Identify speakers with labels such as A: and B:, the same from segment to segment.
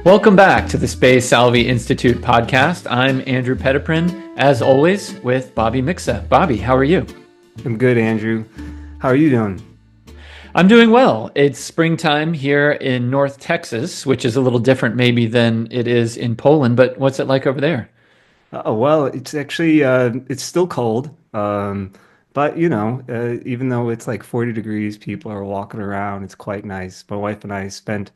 A: Welcome back to the Space Salvi Institute podcast. I'm Andrew Petiprin, as always, with Bobby Mixa. Bobby, how are you?
B: I'm good, Andrew. How are you doing?
A: I'm doing well. It's springtime here in North Texas, which is a little different maybe than it is in Poland, but what's it like over there?
B: Well, it's actually it's still cold. But even though it's like 40 degrees, people are walking around. It's quite nice. My wife and I spent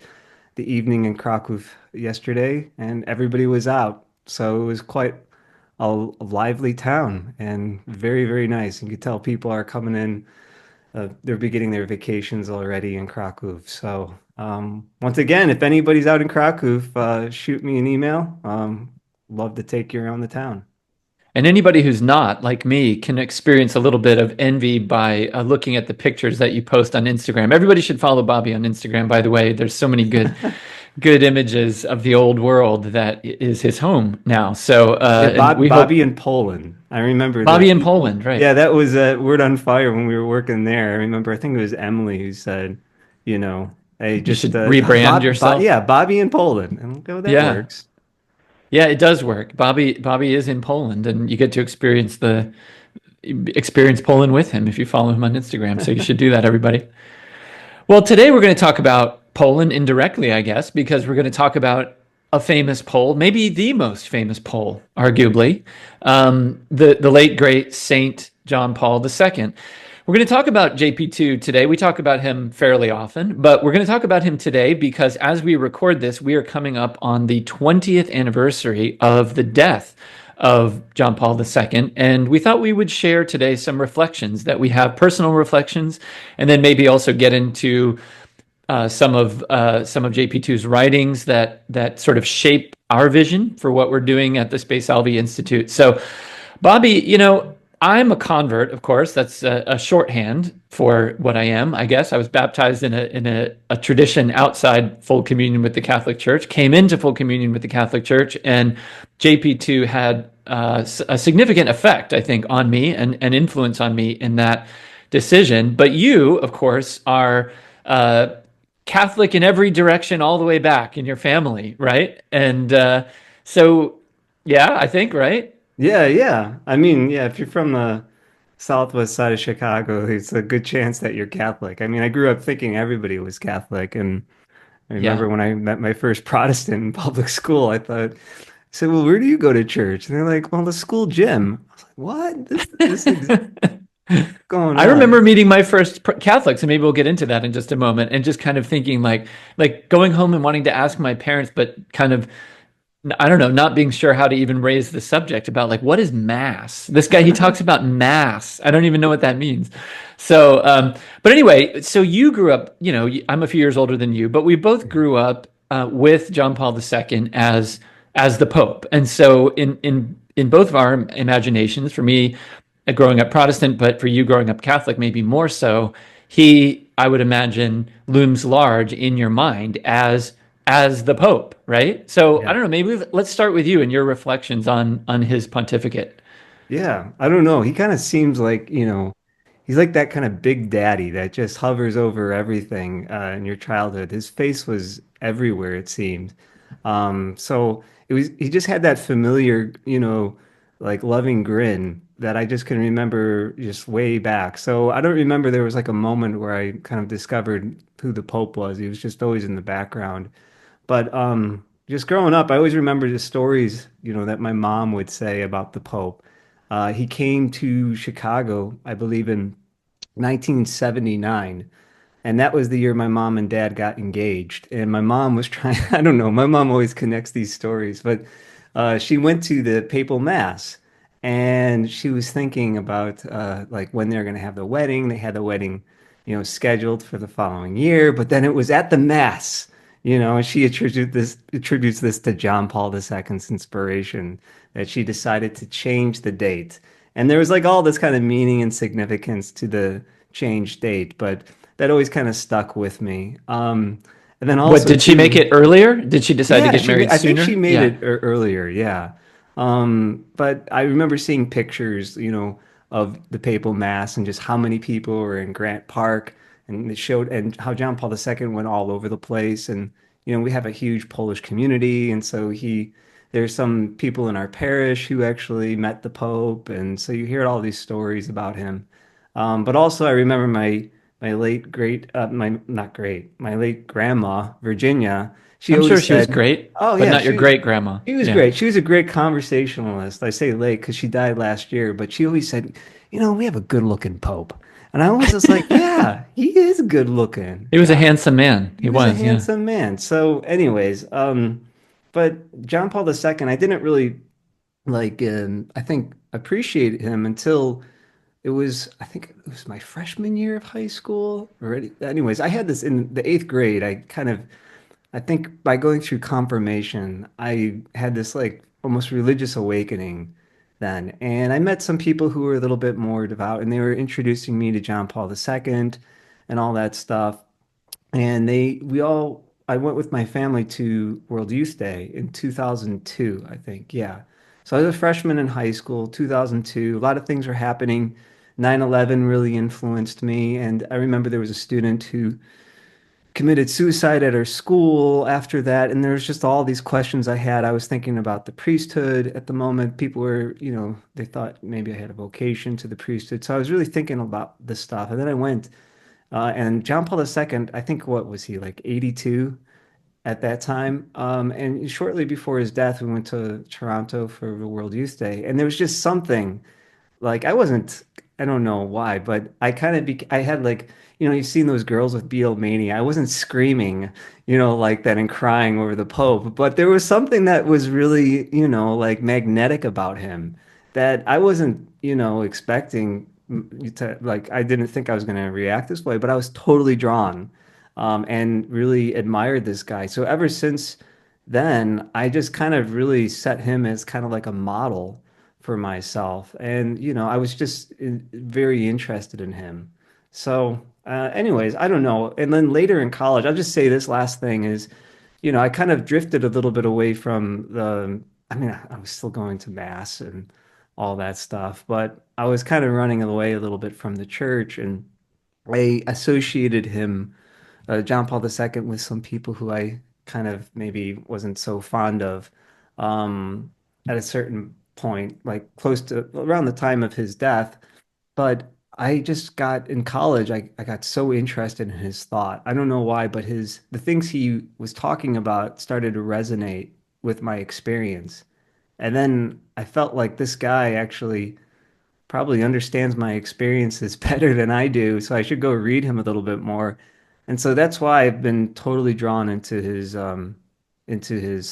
B: the evening in Krakow yesterday, and everybody was out. So it was quite a lively town and very, very nice. You could tell people are coming in. They're beginning their vacations already in Krakow. So once again, if anybody's out in Krakow, shoot me an email. Love to take you around the town.
A: And anybody who's not, like me, can experience a little bit of envy by looking at the pictures that you post on Instagram. Everybody should follow Bobby on Instagram, by the way. There's so many good images of the old world that is his home now. So,
B: Yeah,
A: and we
B: Bobby
A: hope
B: in Poland. I remember
A: Bobby
B: that.
A: in Poland, right?
B: Yeah, that was Word on Fire when we were working there. I remember, I think it was Emily who said, you know, hey,
A: You
B: just
A: should rebrand yourself.
B: yeah, Bobby in Poland. And go, that
A: Yeah.
B: works.
A: Yeah, it does work. Bobby is in Poland, and you get to experience Poland with him if you follow him on Instagram. So you should do that, everybody. Well, today we're going to talk about Poland indirectly, I guess, because we're going to talk about a famous Pole, maybe the most famous Pole, arguably, the late great Saint John Paul II. We're going to talk about JP2 today. We talk about him fairly often, but we're going to talk about him today because as we record this, we are coming up on the 20th anniversary of the death of John Paul II. And we thought we would share today some reflections that we have, personal reflections, and then maybe also get into some of JP2's writings that sort of shape our vision for what we're doing at the Space Salvi Institute. So, Bobby, I'm a convert, of course. That's a shorthand for what I am. I guess I was baptized in a tradition outside full communion with the Catholic Church. Came into full communion with the Catholic Church, and JP2 had a significant effect, I think, on me and influence on me in that decision. But you, of course, are Catholic in every direction, all the way back in your family, right? And so, yeah, I think, right?
B: Yeah, yeah. I mean, yeah, if you're from the southwest side of Chicago, it's a good chance that you're Catholic. I mean, I grew up thinking everybody was Catholic, and I
A: Yeah.
B: remember when I met my first Protestant in public school, I said, "Well, where do you go to church?" And they're like, "Well, the school gym." I was like, "What? This is going
A: I
B: on?"
A: remember meeting my first Catholics, and maybe we'll get into that in just a moment, and just kind of thinking like going home and wanting to ask my parents, but kind of I don't know, not being sure how to even raise the subject about like what is mass. This guy he talks about mass. I don't even know what that means. So, but anyway, so you grew up. I'm a few years older than you, but we both grew up with John Paul II as the Pope, and so in both of our imaginations, for me growing up Protestant, but for you growing up Catholic, maybe more so, he, I would imagine, looms large in your mind as the Pope, right? So I
B: Yeah.
A: don't know, maybe let's start with you and your reflections on his pontificate.
B: Yeah, I don't know. He kind of seems like, he's like that kind of big daddy that just hovers over everything in your childhood. His face was everywhere, it seemed. So he just had that familiar, like loving grin that I just can remember just way back. So I don't remember there was like a moment where I kind of discovered who the Pope was. He was just always in the background. But just growing up, I always remember the stories, that my mom would say about the Pope. He came to Chicago, I believe, in 1979. And that was the year my mom and dad got engaged. And my mom was trying, I don't know, my mom always connects these stories, but she went to the papal mass and she was thinking about like when they're going to have the wedding. They had the wedding, scheduled for the following year, but then it was at the mass, and she attributes this to John Paul II's inspiration that she decided to change the date. And there was like all this kind of meaning and significance to the change date, but that always kind of stuck with me. And then
A: What
B: also
A: did she make
B: too,
A: it earlier? Did she decide to
B: yeah,
A: get married
B: I think she
A: sooner?
B: made
A: Yeah.
B: it earlier, yeah. But I remember seeing pictures, of the papal mass and just how many people were in Grant Park, and it showed and how John Paul II went all over the place, and we have a huge Polish community, and so there's some people in our parish who actually met the Pope, and so you hear all these stories about him. But also, I remember my late great, my not great, my late grandma Virginia. She
A: I'm sure
B: always
A: she was
B: said,
A: great,
B: "Oh
A: but
B: yeah,
A: not your great grandma.
B: she was
A: Yeah.
B: great. She was a great conversationalist. I say late because she died last year, but she always said, we have a good looking Pope." And I always was like, yeah, he is good looking.
A: He was a
B: God,
A: handsome man.
B: he
A: He
B: was a
A: was, yeah.
B: handsome man. So, anyways, but John Paul II, I didn't really I think appreciate him until I think it was my freshman year of high school already. Anyways, I had this in the eighth grade. I think by going through confirmation, I had this like almost religious awakening then. And I met some people who were a little bit more devout, and they were introducing me to John Paul II and all that stuff. And I went with my family to World Youth Day in 2002, I think. Yeah. So I was a freshman in high school, 2002. A lot of things were happening. 9/11 really influenced me. And I remember there was a student who committed suicide at our school after that. And there was just all these questions I had. I was thinking about the priesthood at the moment. People were, they thought maybe I had a vocation to the priesthood. So I was really thinking about this stuff. And then I went, and John Paul II, I think what was he, like 82 at that time? And shortly before his death, we went to Toronto for the World Youth Day. And there was just something like I don't know why, but I had like, you've seen those girls with Beatlemania. I wasn't screaming, like that and crying over the Pope, but there was something that was really, like magnetic about him that I wasn't, expecting like, I didn't think I was going to react this way, but I was totally drawn, and really admired this guy. So ever since then, I just kind of really set him as kind of like a model for myself. And, I was just very interested in him. So, anyways, I don't know. And then later in college, I'll just say this last thing is, I kind of drifted a little bit away from I mean, I was still going to mass and all that stuff, but I was kind of running away a little bit from the church. And I associated him, John Paul II, with some people who I kind of maybe wasn't so fond of, um, at a certain point, like close to around the time of his death. But I just got in college, I got so interested in his thought. I don't know why, but the things he was talking about started to resonate with my experience. And then I felt like this guy actually probably understands my experiences better than I do, so I should go read him a little bit more. And so that's why I've been totally drawn into his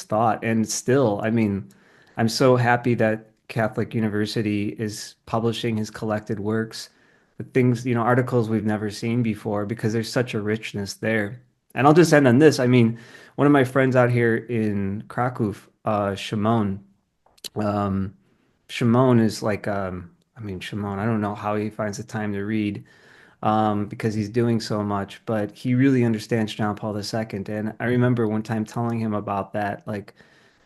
B: thought. And still, I mean, I'm so happy that Catholic University is publishing his collected works, the things, articles we've never seen before, because there's such a richness there. And I'll just end on this. I mean, one of my friends out here in Krakow, Shimon, um, Shimon is like, I mean, Shimon, I don't know how he finds the time to read, because he's doing so much, but he really understands John Paul II. And I remember one time telling him about that, like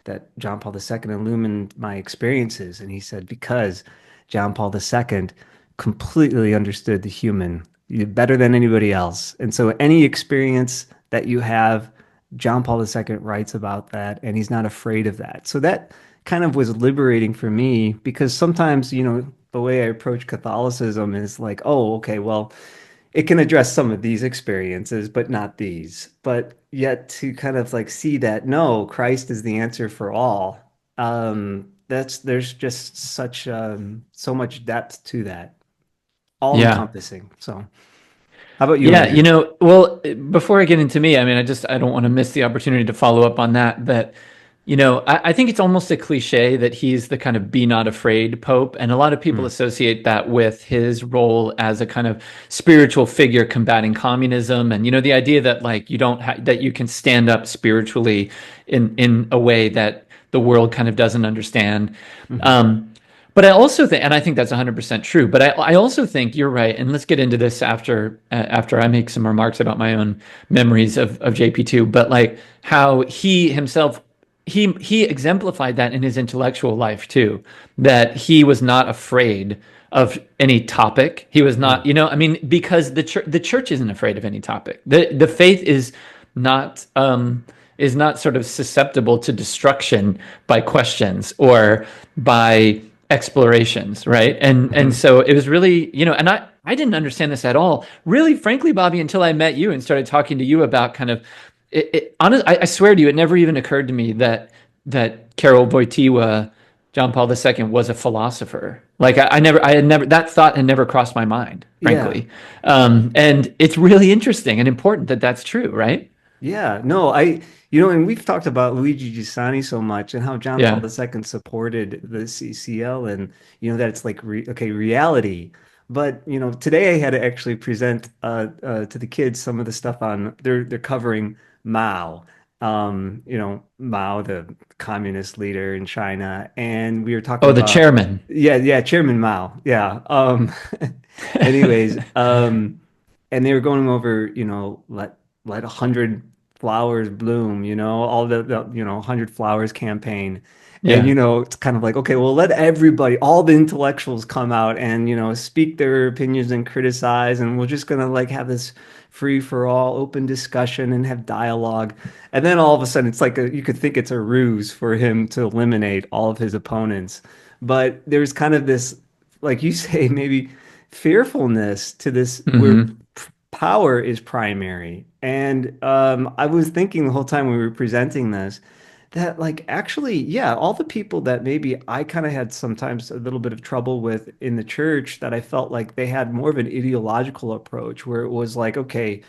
B: that John Paul II illumined my experiences. And he said, because John Paul II completely understood the human better than anybody else. And so any experience that you have, John Paul II writes about that, and he's not afraid of that. So that kind of was liberating for me because sometimes, the way I approach Catholicism is like, oh, okay, well, it can address some of these experiences, but not these. But yet to kind of like see that, no, Christ is the answer for all. There's just so much depth to that, all
A: Yeah.
B: encompassing. So, how about you,
A: Yeah,
B: man?
A: well, before I get into me, I mean, I don't want to miss the opportunity to follow up on that. But, I think it's almost a cliche that he's the kind of be not afraid Pope. And a lot of people
B: Hmm.
A: associate that with his role as a kind of spiritual figure combating communism. And, the idea that like that you can stand up spiritually in a way that the world kind of doesn't understand.
B: Hmm.
A: Um, but I also think, and I think that's 100% true, but I also think you're right. And let's get into this after I make some remarks about my own memories of JP2, but like how he himself, he exemplified that in his intellectual life too, that he was not afraid of any topic. He was not,
B: Right.
A: I mean, because the church isn't afraid of any topic. The faith is not, is not sort of susceptible to destruction by questions or by explorations, right? And
B: Mhm.
A: so it was really, and I didn't understand this at all, really, frankly, Bobby, until I met you and started talking to you about kind of I swear to you, it never even occurred to me that Karol Wojtyła, John Paul II, was a philosopher. Like I had never, that thought had never crossed my mind,
B: Yeah.
A: frankly. And it's really interesting and important that that's true, right?
B: Yeah, no, and we've talked about Luigi Giussani so much and how John Paul
A: Yeah.
B: II supported the CCL and, that it's like, okay, reality. But, today I had to actually present to the kids some of the stuff they're covering Mao, Mao, the communist leader in China. And we were talking
A: Oh, the
B: about,
A: chairman.
B: yeah, yeah, Chairman Mao. Yeah. Anyways, and they were going over, let 100 flowers bloom, all the 100 flowers campaign. And,
A: Yeah.
B: it's kind of like, okay, well, let everybody, all the intellectuals come out and, speak their opinions and criticize. And we're just going to like have this free for all open discussion and have dialogue. And then all of a sudden, it's like you could think it's a ruse for him to eliminate all of his opponents. But there's kind of this, like you say, maybe fearfulness to this where
A: Hmm.
B: power is primary. And I was thinking the whole time we were presenting this that, like, actually, yeah, all the people that maybe I kind of had sometimes a little bit of trouble with in the church that I felt like they had more of an ideological approach where it was like, okay,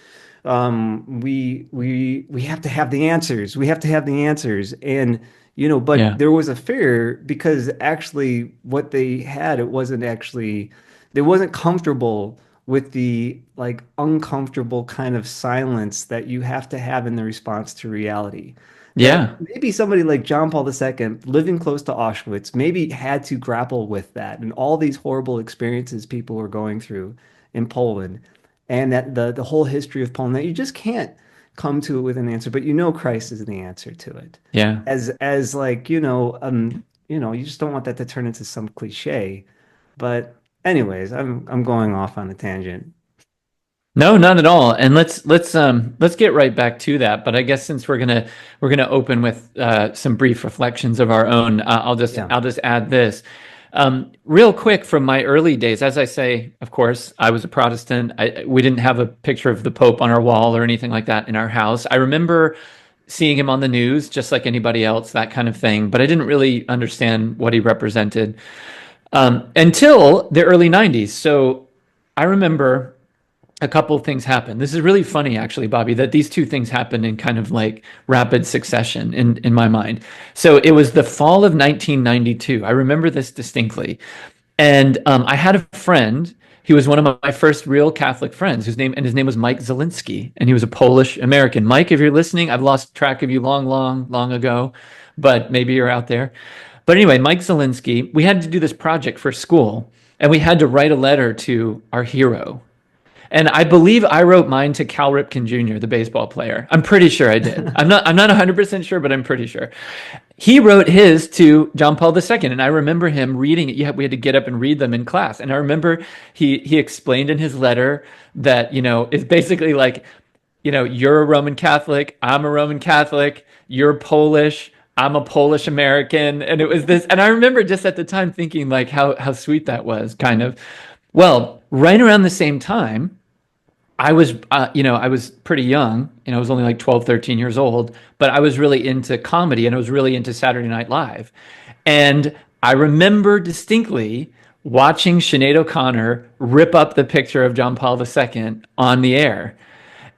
B: we have to have the answers. We have to have the answers. And but
A: Yeah.
B: there was a fear because actually what they had, it wasn't actually, they wasn't comfortable with the like uncomfortable kind of silence that you have to have in the response to reality. That
A: Yeah.
B: maybe somebody like John Paul II, living close to Auschwitz, maybe had to grapple with that and all these horrible experiences people were going through in Poland, and that the whole history of Poland that you just can't come to it with an answer, but Christ is the answer to it.
A: Yeah.
B: As like, you just don't want that to turn into some cliche. But anyways, I'm going off on a tangent.
A: No, not at all. And let's get right back to that. But I guess since we're gonna open with some brief reflections of our own,
B: Yeah.
A: I'll just add this real quick from my early days. As I say, of course, I was a Protestant. We didn't have a picture of the Pope on our wall or anything like that in our house. I remember seeing him on the news, just like anybody else, that kind of thing. But I didn't really understand what he represented until the early '90s. So I remember a couple of things happened. This is really funny, actually, Bobby, that these two things happened in kind of like rapid succession in my mind. So it was the fall of 1992. I remember this distinctly. And I had a friend. He was one of my first real Catholic friends, his name was Mike Zielinski, and he was a Polish American. Mike, if you're listening, I've lost track of you long, long, long ago, but maybe you're out there. But anyway, Mike Zielinski, we had to do this project for school, and we had to write a letter to our hero, and I believe I wrote mine to Cal Ripken Jr., the baseball player. I'm pretty sure I did. I'm not 100% sure, but I'm pretty sure. He wrote his to John Paul II, and I remember him reading it. Yeah, we had to get up and read them in class. And I remember he explained in his letter that, it's basically like, you're a Roman Catholic, I'm a Roman Catholic, you're Polish, I'm a Polish American. And it was this, and I remember just at the time thinking like how sweet that was, kind of. Well, right around the same time, I was pretty young, I was only like 12, 13 years old, but I was really into comedy and I was really into Saturday Night Live. And I remember distinctly watching Sinead O'Connor rip up the picture of John Paul II on the air.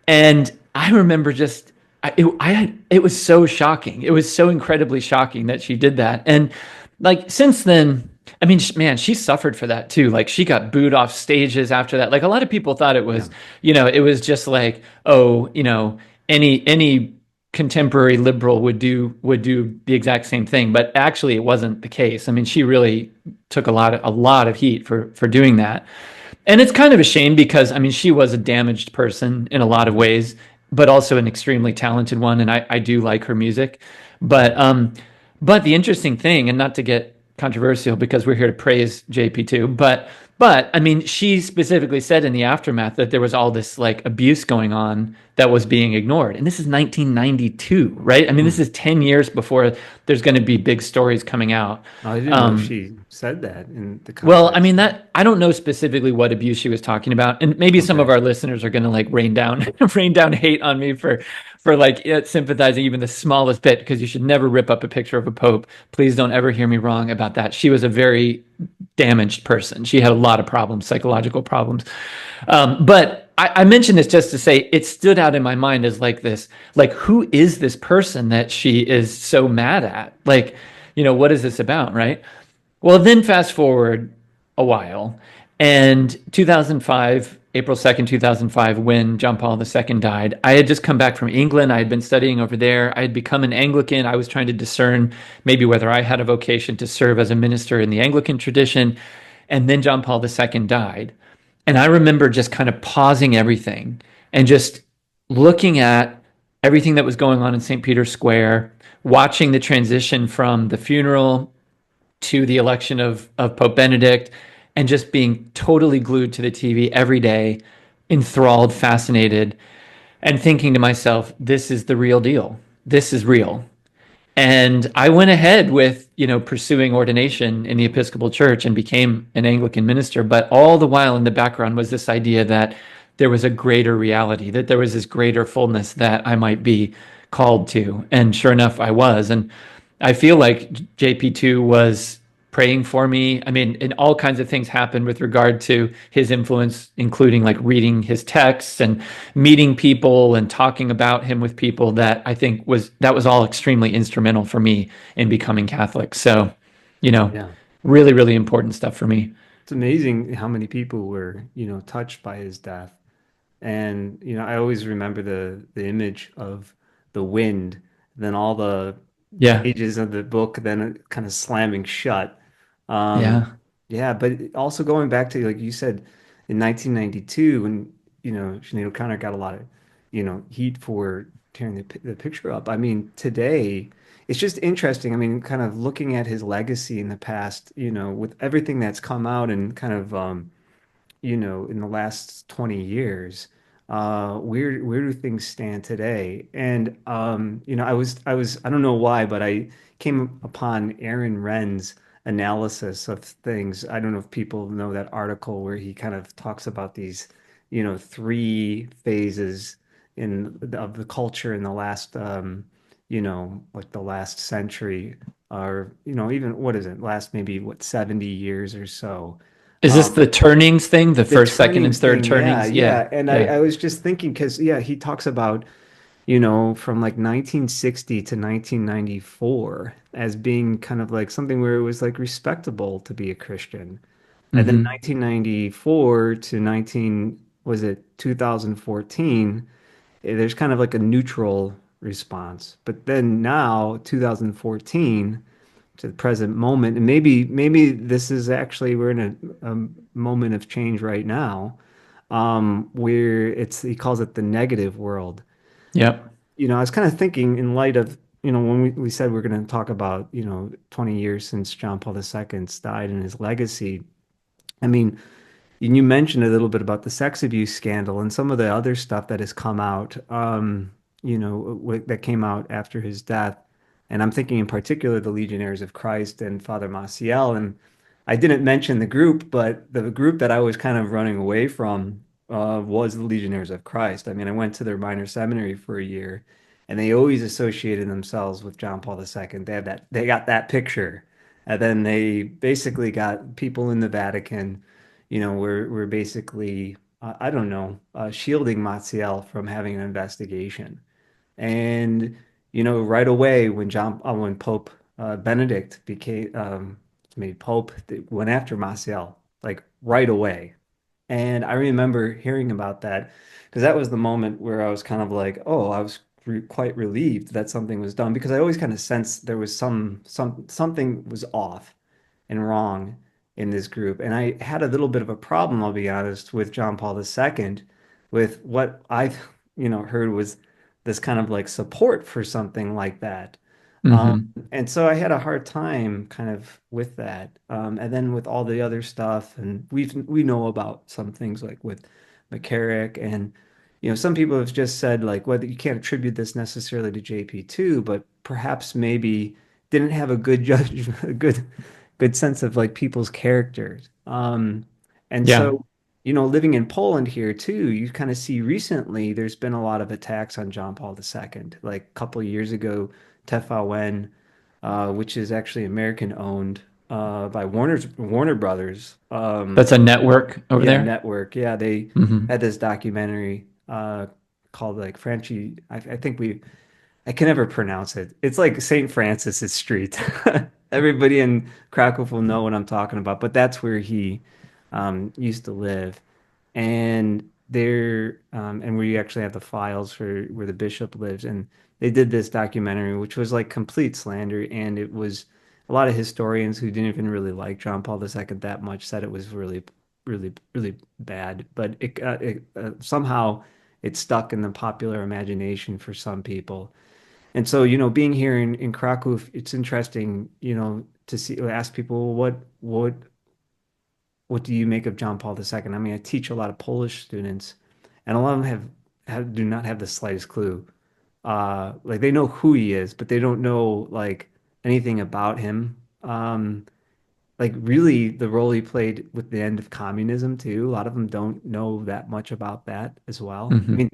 A: And I remember just it was so shocking. It was so incredibly shocking that she did that. And like since then, I mean, man, she suffered for that too. Like she got booed off stages after that. Like a lot of people thought it
B: Yeah.
A: was, it was just like, oh, any contemporary liberal would do the exact same thing. But actually, it wasn't the case. I mean, she really took a lot of heat for doing that. And it's kind of a shame because I mean she was a damaged person in a lot of ways, but also an extremely talented one, and I do like her music. But the interesting thing, and not to get controversial because we're here to praise JP too, but But I mean, she specifically said in the aftermath that there was all this like abuse going on that was being ignored. And this is 1992, right? I mean, this
B: Hmm.
A: is 10 years before there's going to be big stories coming out.
B: I didn't know
A: Um,
B: she said that in the
A: well, I
B: context.
A: mean that I don't know specifically what abuse she was talking about, and maybe some
B: Okay.
A: of our listeners are going to like rain down rain down hate on me for like sympathizing even the smallest bit because you should never rip up a picture of a pope. Please don't ever hear me wrong about that. She was a very damaged person. She had a lot of problems, psychological problems. But I mentioned this just to say it stood out in my mind as like this, like who is this person that she is so mad at? Like, what is this about, right? Well, then fast forward a while, and 2005, April 2nd, 2005, when John Paul II died, I had just come back from England. I had been studying over there. I had become an Anglican. I was trying to discern maybe whether I had a vocation to serve as a minister in the Anglican tradition. And then John Paul II died. And I remember just kind of pausing everything and just looking at everything that was going on in St. Peter's Square, watching the transition from the funeral to the election of Pope Benedict, and just being totally glued to the TV every day, enthralled, fascinated, and thinking to myself, this is the real deal. This is real. And I went ahead with, pursuing ordination in the Episcopal Church and became an Anglican minister. But all the while in the background was this idea that there was a greater reality, that there was this greater fullness that I might be called to. And sure enough, I was. And I feel like JP2 was praying for me. I mean, and all kinds of things happened with regard to his influence, including like reading his texts and meeting people and talking about him with people that I think was all extremely instrumental for me in becoming Catholic. So, you know,
B: Yeah.
A: really, really important stuff for me.
B: It's amazing how many people were, touched by his death. And, I always remember the image of the wind, then all the
A: Yeah.
B: pages of the book then kind of slamming shut. Um,
A: Yeah.
B: yeah, but also going back to like you said in 1992 when, Sinead O'Connor got a lot of, heat for tearing the picture up. I mean, today it's just interesting. I mean, kind of looking at his legacy in the past, with everything that's come out and kind of in the last 20 years, where do things stand today? And I don't know why, but I came upon Aaron Ren's analysis of things. I don't know if people know that article where he kind of talks about these, three phases of the culture in the last, like the last century, or even what is it, last maybe what 70 years or so.
A: Is this the turnings thing, the
B: The
A: first, second, and
B: turnings
A: third
B: thing, yeah,
A: turnings? Yeah.
B: yeah. And I,
A: Yeah.
B: I was just thinking because yeah, he talks about, from like 1960 to 1994 as being kind of like something where it was like respectable to be a Christian. And then
A: Hmm.
B: 1994 to 19, was it 2014, there's kind of like a neutral response. But then now, 2014 to the present moment, and maybe this is actually we're in a moment of change right now, where he calls it the negative world.
A: Yep.
B: I was kind of thinking in light of, when we said we're going to talk about, 20 years since John Paul II died and his legacy. I mean, and you mentioned a little bit about the sex abuse scandal and some of the other stuff that has come out, that came out after his death. And I'm thinking in particular the Legionnaires of Christ and Father Maciel. And I didn't mention the group, but the group that I was kind of running away from was the Legionnaires of Christ. I mean, I went to their minor seminary for a year, and they always associated themselves with John Paul II. They got that picture. And then they basically got people in the Vatican, we're basically, I don't know, shielding Maciel from having an investigation. And, right away when Pope Benedict became made Pope, they went after Maciel, like right away. And I remember hearing about that because that was the moment where I was kind of like, oh, I was quite relieved that something was done because I always kind of sensed there was something was off and wrong in this group. And I had a little bit of a problem, I'll be honest, with John Paul II, with what I, heard was this kind of like support for something like that.
A: Hmm.
B: And so I had a hard time kind of with that. And then with all the other stuff, and we know about some things like with McCarrick, and some people have just said like whether you can't attribute this necessarily to JP2, but perhaps maybe didn't have a good judge, a good sense of like people's characters. And
A: Yeah,
B: so, living in Poland here too, you kind of see recently there's been a lot of attacks on John Paul II. Like a couple of years ago, TVN, which is actually American owned by Warner Brothers.
A: that's a network over
B: Yeah,
A: there.
B: network. Yeah, they
A: Hmm.
B: had this documentary called like Franchi. I think I can never pronounce it. It's like St. Francis's Street. Everybody in Krakow will know what I'm talking about, but that's where he used to live. And we actually have the files for where the bishop lives. And they did this documentary, which was like complete slander. And it was a lot of historians who didn't even really like John Paul II that much said it was really, really, really bad. But somehow it stuck in the popular imagination for some people. And so, being here in Krakow, it's interesting, to see ask people, what do you make of John Paul II? I mean, I teach a lot of Polish students, and a lot of them do not have the slightest clue. Like they know who he is, but they don't know like anything about him. Like really the role he played with the end of communism too. A lot of them don't know that much about that as well. I
A: Hmm.
B: mean,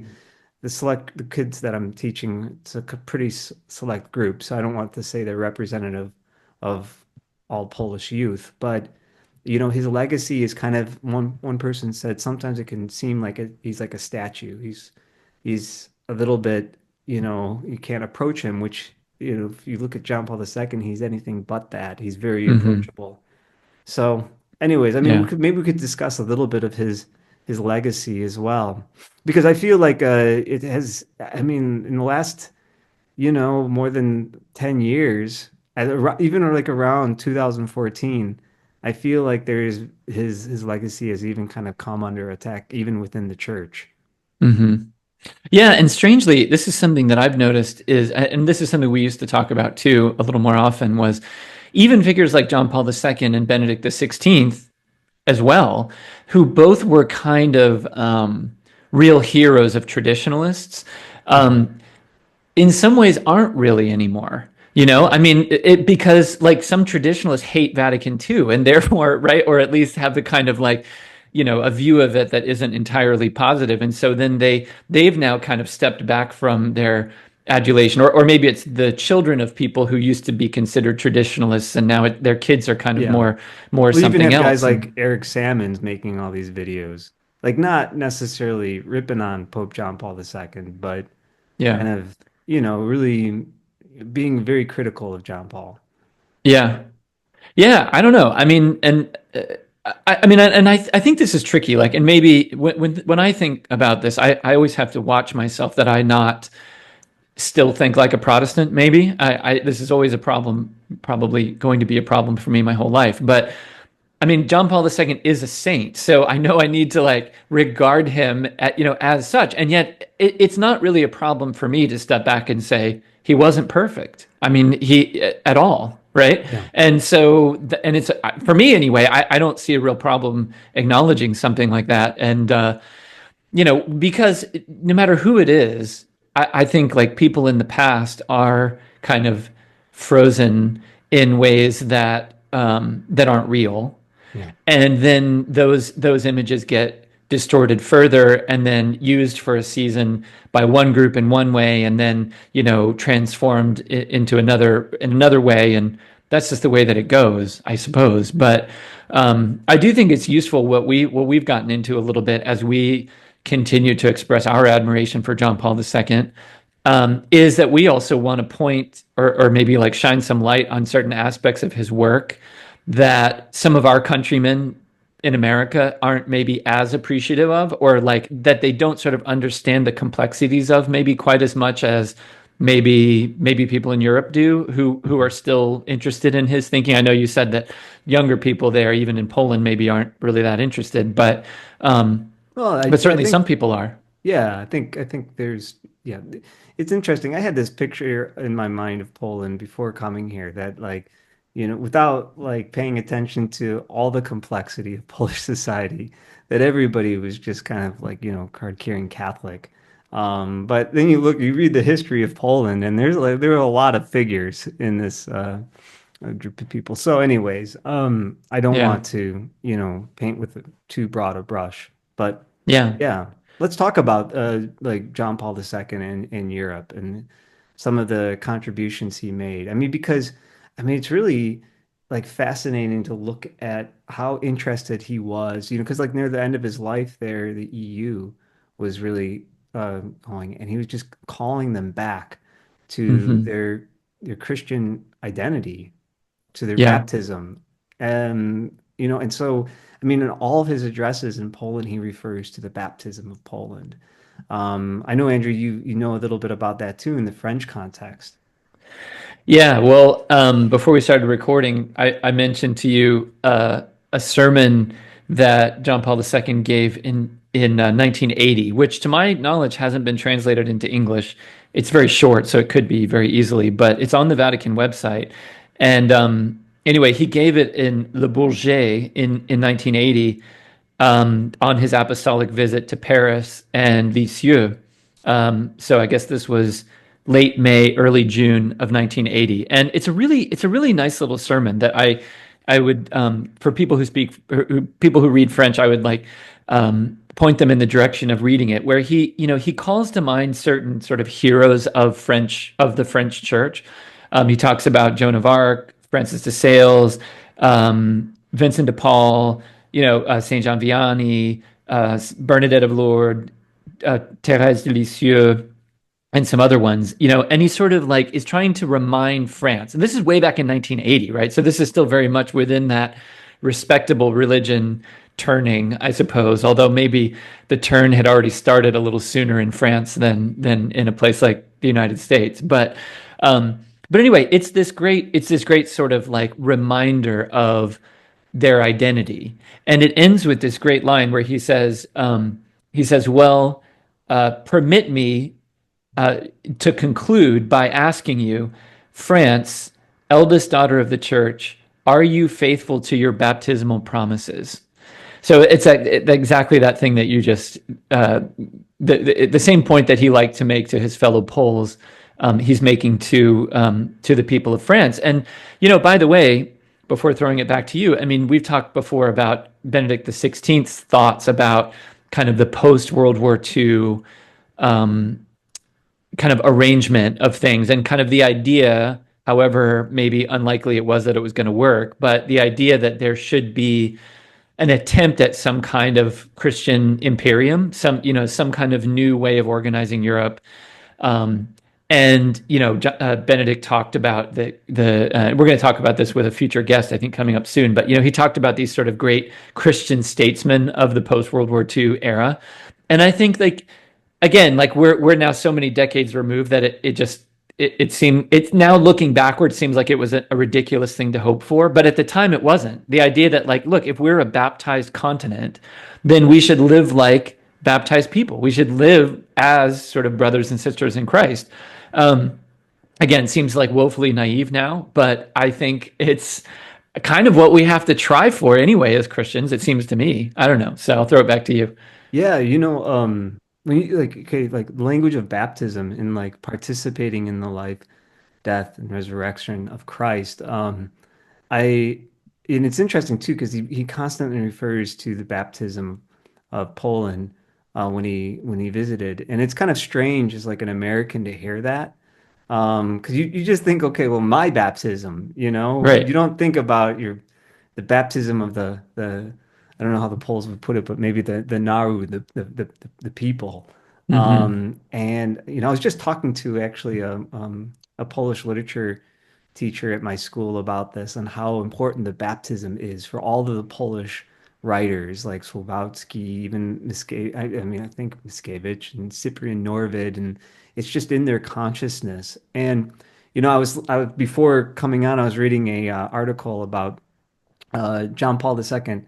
B: the kids that I'm teaching, it's a pretty select group, so I don't want to say they're representative of all Polish youth, but his legacy is kind of one person said sometimes it can seem like he's like a statue. He's a little bit, you can't approach him, which, if you look at John Paul II, he's anything but that. He's very
A: Hmm.
B: approachable. So, anyways, I mean,
A: Yeah.
B: maybe we could discuss a little bit of his legacy as well, because I feel like it has. I mean, in the last more than 10 years, even like around 2014, I feel like his legacy has even kind of come under attack, even within the church.
A: Hmm. Yeah, and strangely, this is something that I've noticed and this is something we used to talk about too a little more often, was even figures like John Paul II and Benedict XVI as well, who both were kind of real heroes of traditionalists.
B: Mhm.
A: Um, in some ways aren't really anymore. I mean, because like some traditionalists hate Vatican II and therefore, right, or at least have the kind of like, a view of it that isn't entirely positive. And so then they've now kind of stepped back from their adulation, or maybe it's the children of people who used to be considered traditionalists and now their kids are kind of
B: Yeah.
A: more
B: We even
A: something
B: have guys
A: else.
B: like
A: And
B: Eric Sammons making all these videos, like not necessarily ripping on Pope John Paul II, but
A: yeah,
B: kind of, really being very critical of John Paul.
A: yeah. Yeah, I don't know. I mean, and I mean, and I think this is tricky. Like, and maybe when I think about this, I always have to watch myself that I not still think like a Protestant. Maybe this is always a problem, probably going to be a problem for me my whole life. But I mean, John Paul II is a saint, so I know I need to like regard him as such. And yet, it's not really a problem for me to step back and say he wasn't perfect. I mean, he at all, right?
B: Yeah.
A: And so, and it's for me anyway. I don't see a real problem acknowledging something like that. And because no matter who it is, I think like people in the past are kind of frozen in ways that aren't real,
B: Yeah.
A: and then those images get distorted further and then used for a season by one group in one way and then transformed into another way, and that's just the way that it goes, I suppose. But I do think it's useful what we've gotten into a little bit as we continue to express our admiration for John Paul II, is that we also want to point or maybe like shine some light on certain aspects of his work that some of our countrymen in America aren't maybe as appreciative of, or like that they don't sort of understand the complexities of maybe quite as much as maybe people in Europe do who are still interested in his thinking. I know you said that younger people there, even in Poland, maybe aren't really that interested, but
B: Well,
A: but
B: I
A: certainly some
B: think
A: people are.
B: yeah, I think there's yeah, it's interesting. I had this picture in my mind of Poland before coming here that like, without like paying attention to all the complexity of Polish society, that everybody was just kind of like, card-carrying Catholic. But then you read the history of Poland, and there are a lot of figures in this a group of people. So, anyways, I don't
A: Yeah.
B: want to, paint with too broad a brush, but
A: Yeah.
B: yeah, let's talk about like John Paul II in Europe and some of the contributions he made. I mean, because it's really like fascinating to look at how interested he was, because like near the end of his life there, the EU was really going, and he was just calling them back to
A: Hmm.
B: their Christian identity, to their
A: Yeah.
B: baptism. And so, in all of his addresses in Poland, he refers to the baptism of Poland. I know, Andrew, you know a little bit about that too in the French context.
A: Yeah, well, before we started recording, I mentioned to you a sermon that John Paul II gave in 1980, which, to my knowledge, hasn't been translated into English. It's very short, so it could be very easily, but it's on the Vatican website. And anyway, he gave it in Le Bourget in 1980 on his apostolic visit to Paris and Lisieux. So I guess this was late May, early June of 1980, and it's a really nice little sermon that I would for people who people who read French, I would like point them in the direction of reading it, where he calls to mind certain sort of heroes of the French Church. He talks about Joan of Arc, Francis de Sales, Vincent de Paul, Saint Jean Vianney, Bernadette of Lourdes, Thérèse de Lisieux, and some other ones, and he sort of like is trying to remind France, and this is way back in 1980, right? So this is still very much within that respectable religion turning, I suppose, although maybe the turn had already started a little sooner in France than in a place like the United States. But anyway, it's this great sort of like reminder of their identity, and it ends with this great line where he says, "Well, permit me to conclude by asking you, France, eldest daughter of the church, are you faithful to your baptismal promises?" So it's exactly that thing that you just, the same point that he liked to make to his fellow Poles, he's making to the people of France. And, by the way, before throwing it back to you, I mean, we've talked before about Benedict the 16th's thoughts about kind of the post World War II kind of arrangement of things and kind of the idea, however maybe unlikely it was that it was going to work, but the idea that there should be an attempt at some kind of Christian imperium, some kind of new way of organizing Europe. Um, and Benedict talked about we're going to talk about this with a future guest, I think, coming up soon. But he talked about these sort of great Christian statesmen of the post World War II era, and I think like again, like we're now so many decades removed that it seemed, it's now looking backward, seems like it was a ridiculous thing to hope for, but at the time it wasn't. The idea that like, look, if we're a baptized continent, then we should live like baptized people. We should live as sort of brothers and sisters in Christ. Um, Again, seems like woefully naive now, but I think it's kind of what we have to try for anyway as Christians. It seems to me. I don't know. So I'll throw it back to you.
B: Yeah, when you like, okay, like language of baptism and like participating in the life, death, and resurrection of Christ. I and it's interesting too because he constantly refers to the baptism of Poland when he visited, and it's kind of strange as like an American to hear that. Because you just think, okay, well, my baptism, you
A: Right.
B: don't think about the baptism of the I don't know how the Poles would put it, but maybe the Naru, the people.
A: Hmm.
B: And I was just talking to actually a Polish literature teacher at my school about this and how important the baptism is for all of the Polish writers like Słowacki, even Mickiewicz. I mean, I think Mickiewicz and Cyprian Norvid, and it's just in their consciousness. And I was before coming on, I was reading a article about John Paul II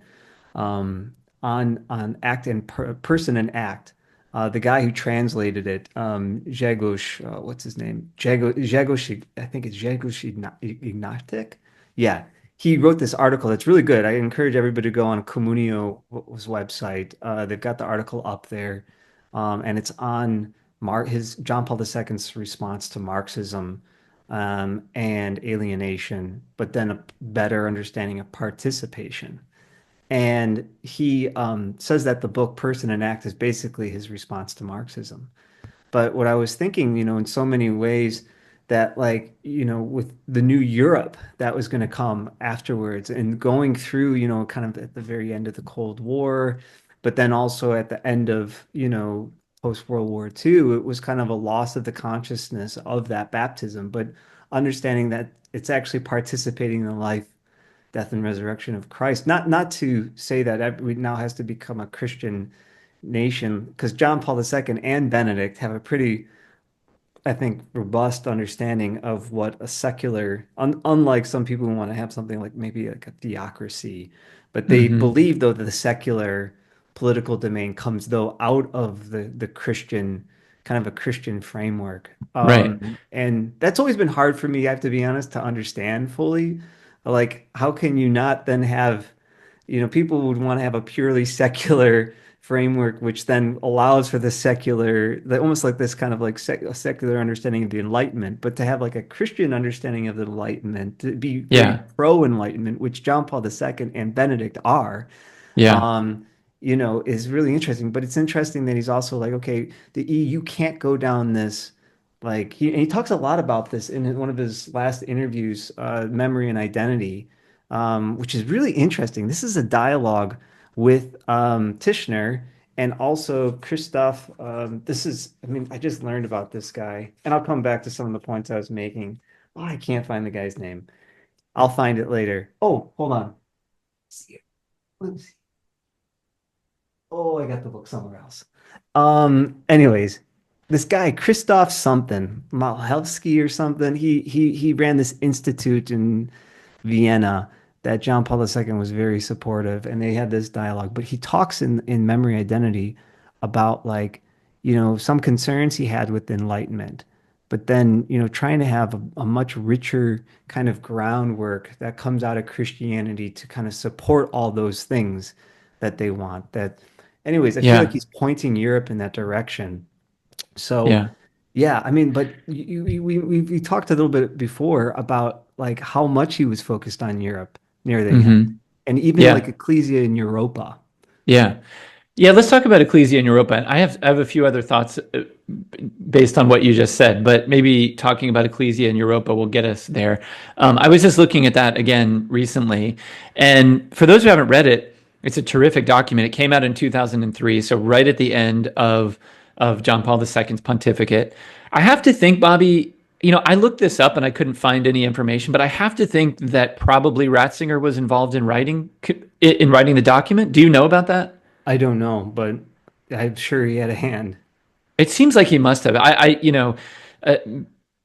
B: on act and person and act. The guy who translated it, Grzegorz, what's his name? Grzegorz, I think it's Grzegorz Ignatic. Yeah, he wrote this article that's really good. I encourage everybody to go on Communio's website. They've got the article up there, and it's on his John Paul II's response to Marxism and alienation, but then a better understanding of participation. And he says that the book Person and Act is basically his response to Marxism. But what I was thinking, in so many ways that like, with the new Europe that was going to come afterwards and going through, kind of at the very end of the Cold War, but then also at the end of, post World War II, it was kind of a loss of the consciousness of that baptism, but understanding that it's actually participating in the life, death, and resurrection of Christ. Not to say that we now has to become a Christian nation, because John Paul II and Benedict have a pretty, I think, robust understanding of what a secular, unlike some people who want to have something like maybe like a theocracy, but they
A: Hmm.
B: believe though that the secular political domain comes though out of the Christian, kind of a Christian framework.
A: Right.
B: And that's always been hard for me, I have to be honest, to understand fully. Like, how can you not then have, people would want to have a purely secular framework, which then allows for the secular, almost like this kind of like a secular understanding of the Enlightenment, but to have like a Christian understanding of the Enlightenment, to be very
A: Yeah.
B: pro-Enlightenment, which John Paul II and Benedict are,
A: Yeah.
B: um, is really interesting. But it's interesting that he's also like, okay, the EU can't go down this. Like and he talks a lot about this in one of his last interviews, Memory and Identity, which is really interesting. This is a dialogue with Tishner and also Christoph. I mean, I just learned about this guy, and I'll come back to some of the points I was making. Oh, I can't find the guy's name. I'll find it later. Oh, hold on. Let's Oh, I got the book somewhere else. Anyways, this guy, Christoph something, Malhelsky or something, he ran this institute in Vienna that John Paul II was very supportive, and they had this dialogue. But he talks in Memory Identity about like, some concerns he had with enlightenment, but then, trying to have a much richer kind of groundwork that comes out of Christianity to kind of support all those things that they want. Anyways, I feel like
A: Yeah.
B: he's pointing Europe in that direction. So,
A: Yeah.
B: yeah, I mean, but we talked a little bit before about like how much he was focused on Europe near the end,
A: Hmm.
B: and even like
A: Yeah.
B: Ecclesia in Europa.
A: Yeah. Yeah, let's talk about Ecclesia in Europa. I have a few other thoughts based on what you just said, but maybe talking about Ecclesia in Europa will get us there. I was just looking at that again recently, and for those who haven't read it, it's a terrific document. It came out in 2003, so right at the end of John Paul II's pontificate. I have to think, Bobby. I looked this up and I couldn't find any information, but I have to think that probably Ratzinger was involved in writing the document. Do you know about that?
B: I don't know, but I'm sure he had a hand.
A: It seems like he must have. Uh,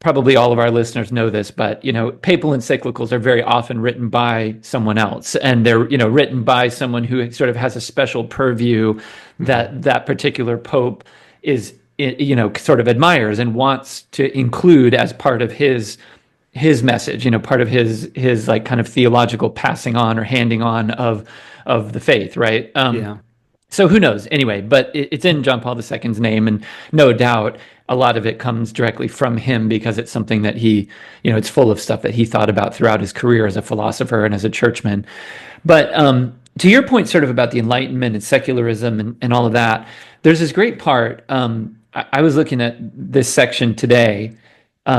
A: probably all of our listeners know this, but papal encyclicals are very often written by someone else, and they're written by someone who sort of has a special purview
B: Mhm.
A: that that particular pope is sort of admires and wants to include as part of his message, part of his like kind of theological passing on or handing on of the faith, right?
B: Yeah,
A: So who knows? Anyway, but it's in John Paul II's name, and no doubt a lot of it comes directly from him because it's something that it's full of stuff that he thought about throughout his career as a philosopher and as a churchman. But to your point, sort of about the Enlightenment and secularism and all of that, there's this great part. I was looking at this section today,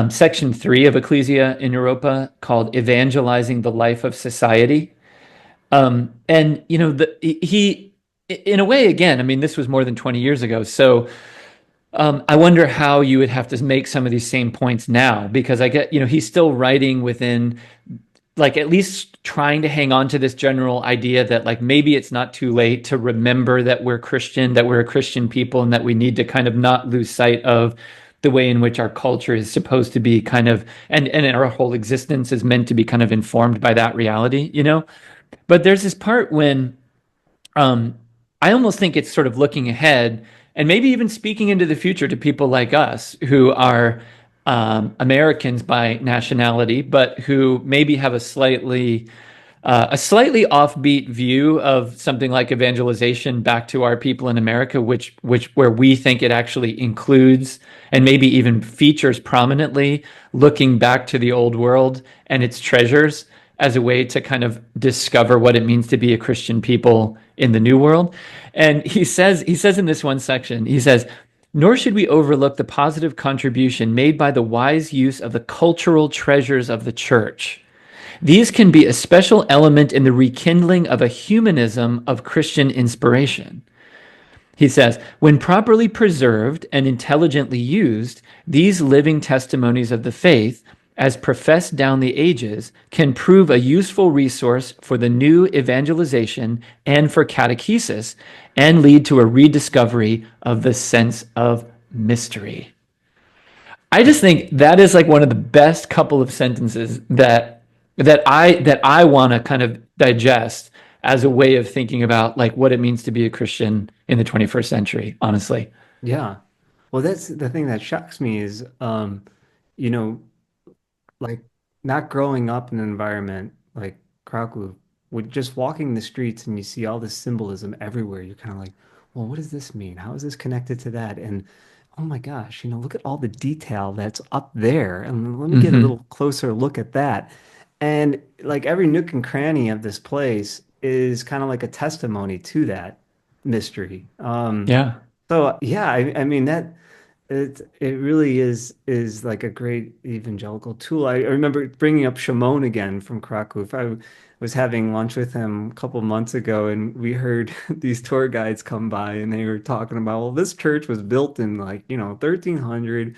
A: section 3 of Ecclesia in Europa, called "Evangelizing the Life of Society." And he, in a way, again, I mean, this was more than 20 years ago. So I wonder how you would have to make some of these same points now, because I get, he's still writing within, like, at least trying to hang on to this general idea that, like, maybe it's not too late to remember that we're Christian, that we're a Christian people, and that we need to kind of not lose sight of the way in which our culture is supposed to be kind of, and our whole existence is meant to be kind of informed by that reality. But there's this part when um, I almost think it's sort of looking ahead and maybe even speaking into the future to people like us who are Americans by nationality, but who maybe have a slightly offbeat view of something like evangelization back to our people in America, which where we think it actually includes and maybe even features prominently looking back to the old world and its treasures as a way to kind of discover what it means to be a Christian people in the new world. And he says in this one section, he says, nor should we overlook the positive contribution made by the wise use of the cultural treasures of the church. These can be a special element in the rekindling of a humanism of Christian inspiration. He says, when properly preserved and intelligently used, these living testimonies of the faith, as professed down the ages, can prove a useful resource for the new evangelization and for catechesis, and lead to a rediscovery of the sense of mystery. I just think that is like one of the best couple of sentences that I want to kind of digest as a way of thinking about like what it means to be a Christian in the 21st century, honestly.
B: Yeah. Well, that's the thing that shocks me is, you know, like not growing up in an environment like Krakow, with just walking the streets and you see all this symbolism everywhere, you're kind of like, well, what does this mean? How is this connected to that? And oh my gosh, look at all the detail that's up there. And let me get a
A: Hmm.
B: little closer look at that. And like every nook and cranny of this place is kind of like a testimony to that mystery.
A: Yeah.
B: So yeah, I mean that it really is like a great evangelical tool. I remember bringing up Shimon again from Krakow. I was having lunch with him a couple months ago, and we heard these tour guides come by, and they were talking about, well, this church was built in like 1300,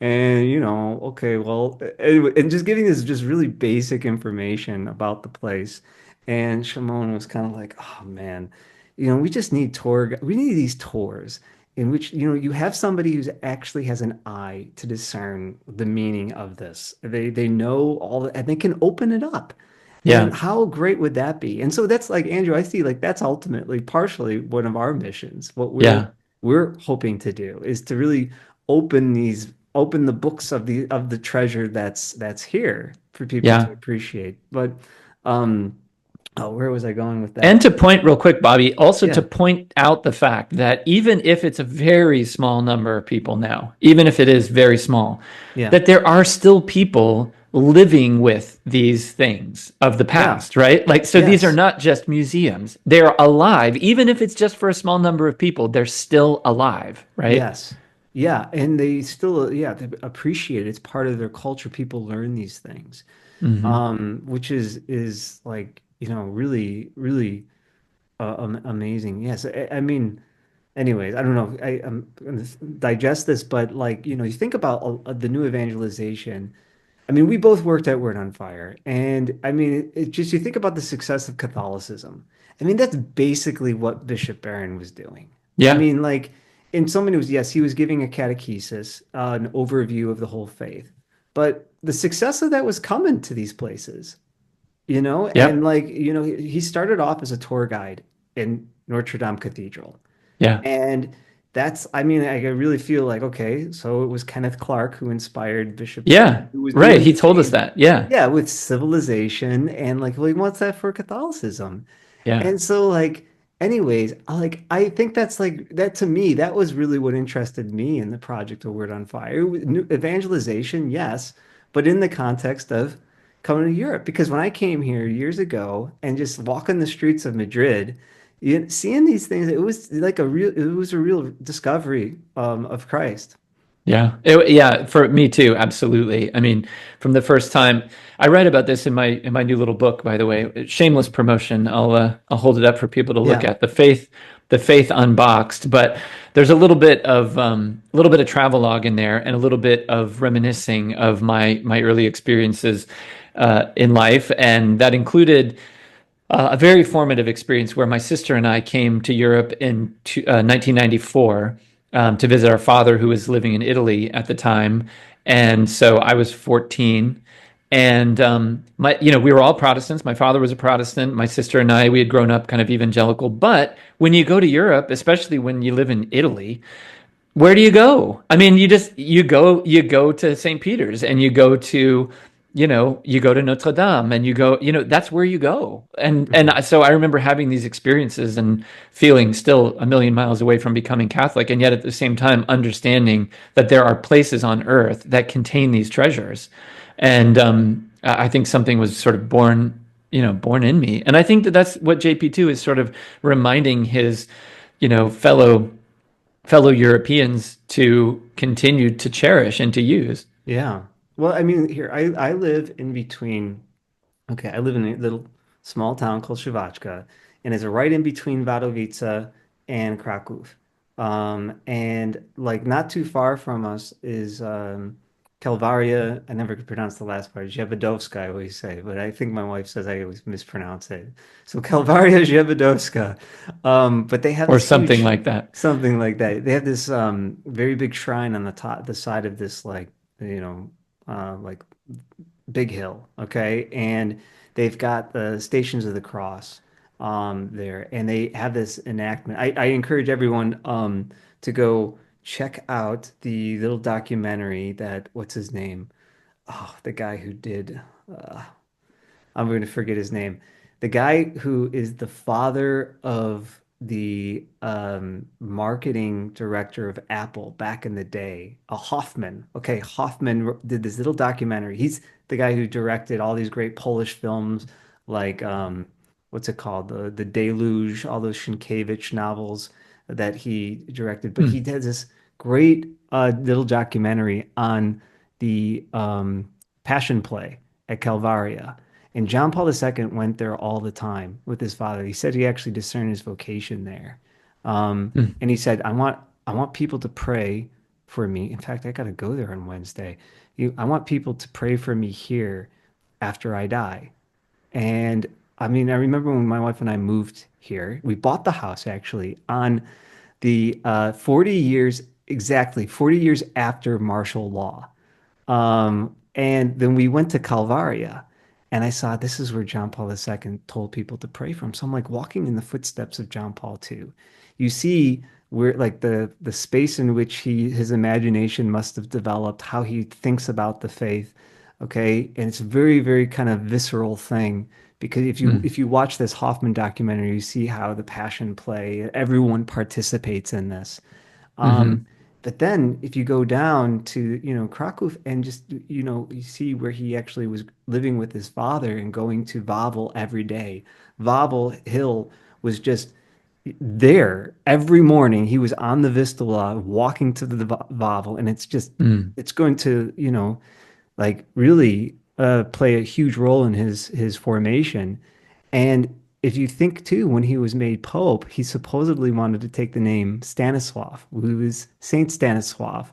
B: and okay, well, and just giving this just really basic information about the place. And Shimon was kind of like, oh man, we just need we need these tours in which you have somebody who's actually has an eye to discern the meaning of this. They know and they can open it up. And
A: Yeah.
B: how great would that be? And so that's like Andrew, I see like that's ultimately partially one of our missions. What we're
A: Yeah.
B: we're hoping to do is to really open the books of the treasure that's here for people to
A: Yeah.
B: appreciate. But um oh, where was I going with
A: And
B: that?
A: to point real quick, Bobby, also to
B: Yeah.
A: point out the fact that even if it's a very small number of people now, even if it is very small,
B: Yeah.
A: that there are still people living with these things of the
B: Yeah.
A: past, right? Like, so these are
B: Yes.
A: not just museums. They're alive. Even if it's just for a small number of people, they're still alive, right?
B: Yes. Yeah, and they still, yeah, they appreciate it. It's part of their culture. People learn these things,
A: Hmm.
B: which is like, really, really amazing. Yes, I mean, anyways, I don't know. I'm gonna digest this, but like, you think about the new evangelization. I mean, we both worked at Word on Fire, and I mean, it just you think about the success of Catholicism. I mean, that's basically what Bishop Barron was doing. I
A: Yeah.
B: mean, like in so many ways, yes, he was giving a catechesis, an overview of the whole faith, but the success of that was coming to these places, and
A: Yep.
B: like, he started off as a tour guide in Notre Dame Cathedral.
A: Yeah.
B: And I mean, I really feel like, okay, so it was Kenneth Clark who inspired Bishop
A: Yeah.
B: Barron, who was
A: Right.
B: doing
A: He
B: the
A: told us
B: same,
A: that. Yeah.
B: yeah, with civilization and like, well, he wants that for Catholicism.
A: Yeah.
B: And so like, anyways, I think that's like that to me, that was really what interested me in the project of Word on Fire. Evangelization, yes, but in the context of coming to Europe. Because when I came here years ago and just walking the streets of Madrid, seeing these things, it was a real discovery of Christ.
A: Yeah. Yeah, for me too, absolutely. I mean, from the first time I write about this in my new little book, by the way, shameless promotion. I'll hold it up for people to look
B: Yeah.
A: at. The Faith Unboxed, but there's a little bit of travelogue in there and a little bit of reminiscing of my early experiences in life, and that included a very formative experience where my sister and I came to Europe in 1994 to visit our father, who was living in Italy at the time. And so I was 14. And we were all Protestants. My father was a Protestant. My sister and I, we had grown up kind of evangelical. But when you go to Europe, especially when you live in Italy, where do you go? I mean, you go to St. Peter's and you go to Notre Dame and that's where you go. So I remember having these experiences and feeling still a million miles away from becoming Catholic, and yet at the same time understanding that there are places on earth that contain these treasures. And I think something was sort of born in me. And I think that that's what JP2 is sort of reminding his, fellow Europeans to continue to cherish and to use.
B: Yeah. Well, I mean, here I live in between. Okay, I live in a little small town called Shivachka, and it's right in between Wadowice and Kraków. And like not too far from us is Kalvaria. I never could pronounce the last part. Zhebedovska, I always say, but I think my wife says I always mispronounce it. So Kalvaria Zhebedovska. But they have
A: Or
B: this
A: something
B: huge,
A: like that.
B: something like that. They have this very big shrine on the side of this like big hill, okay? And they've got the Stations of the Cross there, and they have this enactment. I encourage everyone to go check out the little documentary that, what's his name? Oh, the guy who did, uh, I'm going to forget his name. The guy who is the father of the marketing director of Apple back in the day, a Hoffman. Okay, Hoffman did this little documentary. He's the guy who directed all these great Polish films like what's it called? The Deluge, all those Sienkiewicz novels that he directed. But he
A: Mm,
B: did this great little documentary on the Passion Play at Calvaria. And John Paul II went there all the time with his father. He said he actually discerned his vocation there.
A: mm,
B: And he said, I want people to pray for me. In fact, I got to go there on Wednesday. I want people to pray for me here after I die. And I mean, I remember when my wife and I moved here, we bought the house actually on the 40 years, exactly 40 years after martial law. And then we went to Calvaria, and I saw this is where John Paul II told people to pray from. So I'm like walking in the footsteps of John Paul II. You see where like the space in which his imagination must have developed, how he thinks about the faith. Okay, and it's a very, very kind of visceral thing because if you
A: mm,
B: if you watch this Hoffman documentary, you see how the Passion Play, everyone participates in this. Um,
A: mhm,
B: but then if you go down to, Krakow and just, you see where he actually was living with his father and going to Wawel every day. Wawel Hill was just there every morning. He was on the Vistula walking to the Wawel, and
A: mm,
B: it's going to, like really play a huge role in his formation. And if you think too, when he was made Pope, he supposedly wanted to take the name Stanislav, who was Saint Stanislav,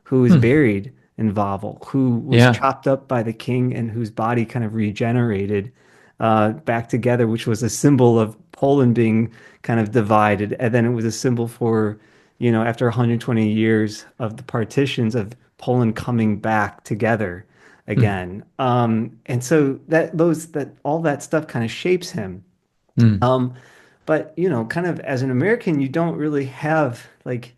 B: who was
A: mm.
B: buried in Wawel, who was
A: Yeah.
B: chopped up by the king and whose body kind of regenerated back together, which was a symbol of Poland being kind of divided. And then it was a symbol for, after 120 years of the partitions of Poland coming back together
A: Mm,
B: again. And so that all that stuff kind of shapes him.
A: mm.
B: Um, but kind of as an American, you don't really have like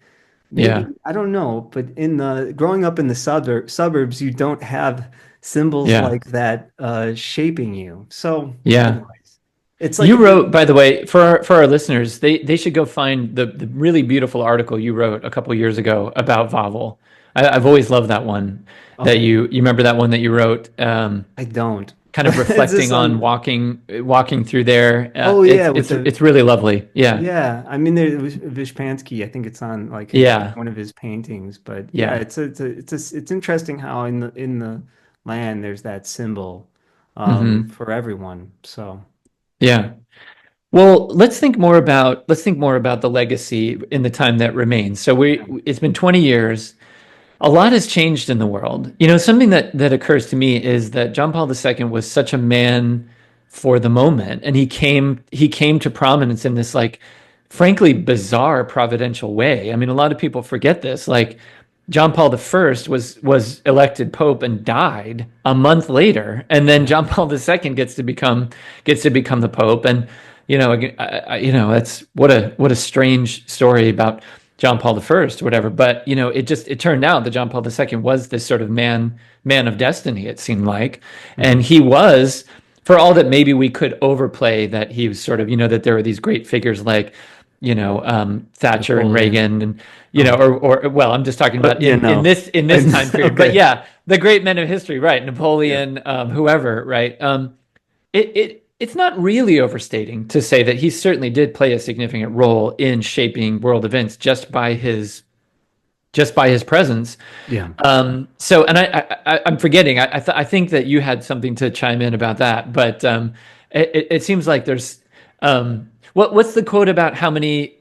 B: maybe
A: Yeah.
B: I don't know, but in the growing up in the suburbs, you don't have symbols
A: Yeah.
B: like that shaping you. So,
A: Yeah.
B: anyways, it's like
A: You wrote, by the way, for our listeners, they should go find the really beautiful article you wrote a couple years ago about Vavel. I've always loved that one that
B: okay,
A: you remember that one that you wrote,
B: I don't.
A: kind of
B: Is this
A: reflecting on
B: on?
A: walking through there.
B: Oh
A: It's
B: yeah, with
A: it's
B: the
A: it's really lovely. Yeah.
B: Yeah, I mean there was Vishpansky. I think it's on like his
A: Yeah.
B: one of his paintings. But yeah,
A: Yeah.
B: it's interesting how in the land there's that symbol
A: Hmm.
B: for everyone. So
A: Yeah. Well, let's think more about the legacy in the time that remains. So
B: yeah.
A: it's been 20 years. A lot has changed in the world. Something that occurs to me is that John Paul II was such a man for the moment, and he came to prominence in this, like, frankly bizarre providential way. I mean, a lot of people forget this. Like, John Paul I was elected Pope and died a month later, and then
B: Yeah.
A: John Paul II gets to become the Pope, and that's what a strange story about John Paul I, whatever. But it turned out that John Paul II was this sort of man of destiny. It seemed like, and
B: Hmm.
A: he was. For all that maybe we could overplay that he was sort of, that there were these great figures like Thatcher and
B: Napoleon.
A: Reagan, and
B: Oh,
A: or well, I'm just talking about
B: yeah,
A: in
B: no.
A: this
B: And
A: time period. But
B: okay.
A: yeah, the great men of history, right?
B: Yeah.
A: Napoleon, whoever, right? It's not really overstating to say that he certainly did play a significant role in shaping world events just by his presence.
B: Yeah.
A: So, and I'm forgetting. I think that you had something to chime in about that, but it seems like there's what's the quote about how many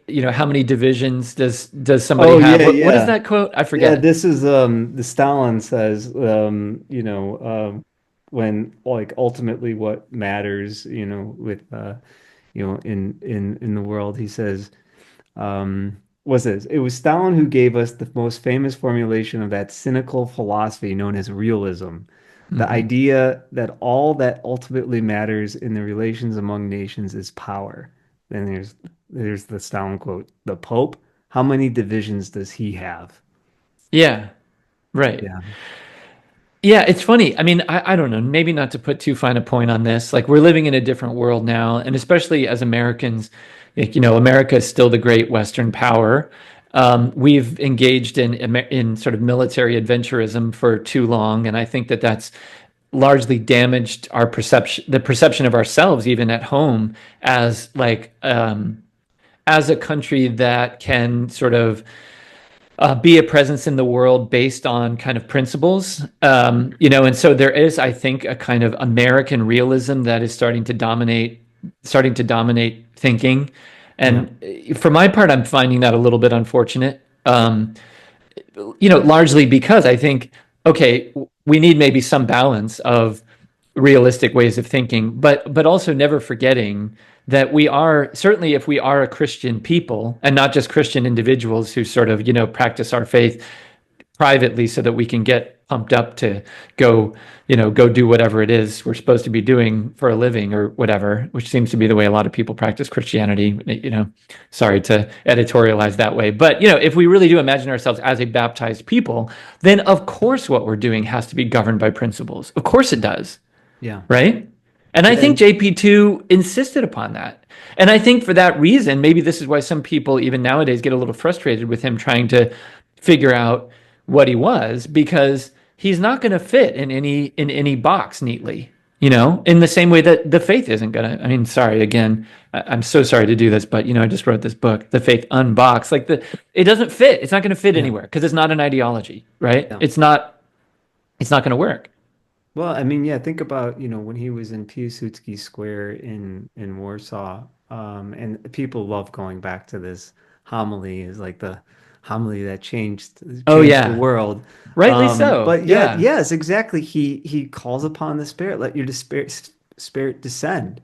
A: divisions does somebody
B: Oh
A: have?
B: yeah,
A: What is
B: yeah.
A: that quote? I
B: Yeah,
A: forget.
B: this is the Stalin says when like ultimately what matters, with in the world, he says was this? It was Stalin who gave us the most famous formulation of that cynical philosophy known as realism. The
A: Hmm.
B: idea that all that ultimately matters in the relations among nations is power. Then there's the Stalin quote. The Pope, how many divisions does he have?
A: Yeah, right.
B: Yeah.
A: Yeah, it's funny. I mean, I don't know, maybe not to put too fine a point on this. Like we're living in a different world now, and especially as Americans, like, America is still the great Western power. We've engaged in sort of military adventurism for too long, and I think that that's largely damaged our perception, the perception of ourselves, even at home, as like as a country that can sort of be a presence in the world based on kind of principles, and so there is, I think, a kind of American realism that is starting to dominate thinking,
B: Yeah.
A: and for my part, I'm finding that a little bit unfortunate. Largely because I think, okay, we need maybe some balance of realistic ways of thinking, but also never forgetting that we are certainly, if we are a Christian people and not just Christian individuals who sort of practice our faith privately so that we can get pumped up to go go do whatever it is we're supposed to be doing for a living or whatever, which seems to be the way a lot of people practice Christianity. Sorry to editorialize that way, but if we really do imagine ourselves as a baptized people, then of course what we're doing has to be governed by principles. Of course it does,
B: Yeah.
A: right? And I
B: Yeah.
A: think JP2 insisted upon that. And I think for that reason, maybe this is why some people, even nowadays, get a little frustrated with him trying to figure out what he was, because he's not going to fit in any box neatly. In the same way that the faith isn't going to. I mean, sorry again. I'm so sorry to do this, but I just wrote this book, The Faith Unboxed. Like it doesn't fit. It's not going to fit
B: Yeah.
A: anywhere because it's not an ideology, right?
B: Yeah.
A: It's not going to work.
B: Well, I mean, yeah, think about, when he was in Piłsudski Square in Warsaw, and people love going back to this homily is like the homily that
A: Oh
B: changed the
A: yeah,
B: world.
A: rightly so.
B: But yet,
A: Yeah.
B: yes, exactly. He calls upon the Spirit, let your spirit descend.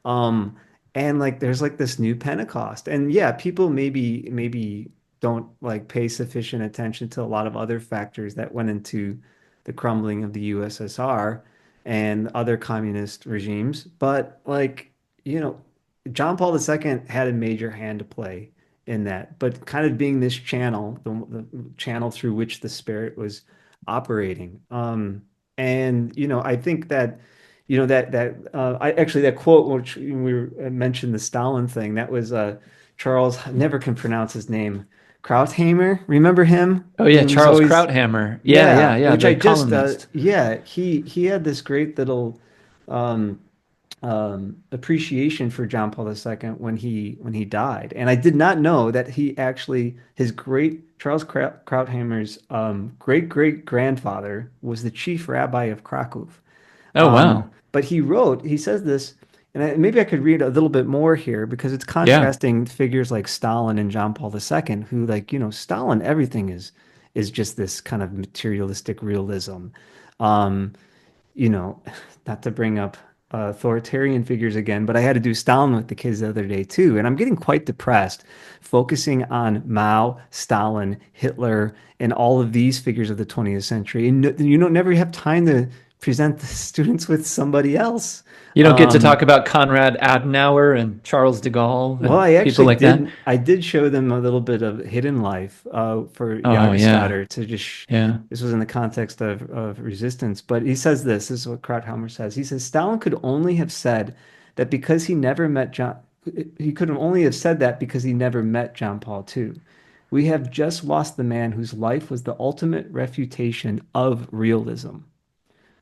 B: Um, and like there's like this new Pentecost. And yeah, people maybe don't like pay sufficient attention to a lot of other factors that went into the crumbling of the USSR and other communist regimes. But like, you know, John Paul II had a major hand to play in that, but kind of being this channel, the channel through which the Spirit was operating. And I think that I actually that quote which mentioned the Stalin thing, that was Charles, I never can pronounce his name, Krautheimer. Remember him?
A: Oh yeah,
B: He was
A: Charles
B: always,
A: Krauthammer. Yeah, yeah,
B: yeah,
A: yeah,
B: which
A: the
B: I just
A: columnist.
B: yeah, he had this great little um appreciation for John Paul II when he died. And I did not know that he actually, his great Charles Krautheimer's great great grandfather was the chief rabbi of Krakow.
A: Oh wow.
B: But he says this, and maybe I could read a little bit more here because it's
A: Yeah.
B: contrasting figures like Stalin and John Paul II, who, like, Stalin, everything is just this kind of materialistic realism. Um, you know, not to bring up. authoritarian figures again, but I had to do Stalin with the kids the other day too, and I'm getting quite depressed focusing on Mao, Stalin, Hitler, and all of these figures of the 20th century. And you don't never have time to present the students with somebody else.
A: You don't get to
B: Um,
A: talk about Konrad Adenauer and Charles de Gaulle
B: well,
A: and
B: I
A: people
B: actually
A: like that.
B: did. I did show them a little bit of Hidden Life for
A: Oh yeah,
B: Jahrestatter to just.
A: yeah.
B: This was in the context of resistance, but he says this is what Krauthammer says. He says Stalin could only have said that because he never met John. He could have only have said that because he never met John Paul II. We have just lost the man whose life was the ultimate refutation of realism.